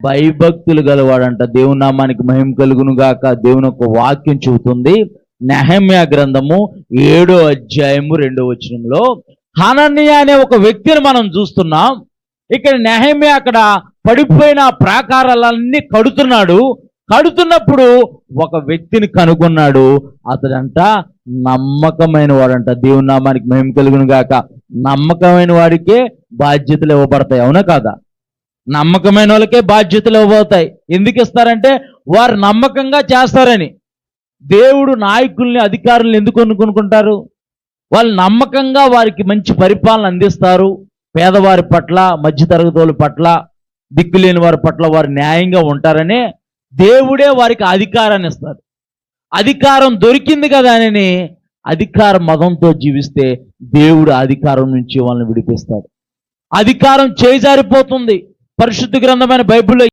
భయభక్తులు గలవాడంట. దేవుని నామానికి మహిమ కలుగును గాక. దేవుని యొక్క వాక్యం చెబుతుంది, నెహెమ్యా గ్రంథము 7వ అధ్యాయము 2వ వచనంలో హనన్యా అనే ఒక వ్యక్తిని మనం చూస్తున్నాం. ఇక్కడ నెహెమ్యా అక్కడ పడిపోయిన ప్రాకారాలన్నీ కడుతున్నప్పుడు ఒక వ్యక్తిని కనుగొన్నాడు. అతడంట నమ్మకమైన వాడంట. దేవుని నామానికి మహిమ కలుగును గాక. నమ్మకమైన వాడికే బాధ్యతలు ఇవ్వబడతాయి, అవునా కాదా? నమ్మకమైన వాళ్ళకే బాధ్యతలు ఇవ్వబోతాయి. ఎందుకు ఇస్తారంటే వారు నమ్మకంగా చేస్తారని. దేవుడు నాయకుల్ని, అధికారులను ఎందుకు కొనుక్కుంటారు? వాళ్ళు నమ్మకంగా వారికి మంచి పరిపాలన అందిస్తారు. పేదవారి పట్ల, మధ్యతరగతి వాళ్ళ పట్ల, దిక్కులేని వారి పట్ల వారు న్యాయంగా ఉంటారనే దేవుడే వారికి అధికారాన్ని ఇస్తారు. అధికారం దొరికింది కదా అని అధికార మదంతో జీవిస్తే దేవుడు అధికారం నుంచి వాళ్ళని విడిపిస్తాడు. అధికారం చేజారిపోతుంది. పరిశుద్ధ గ్రంథమైన బైబిల్లో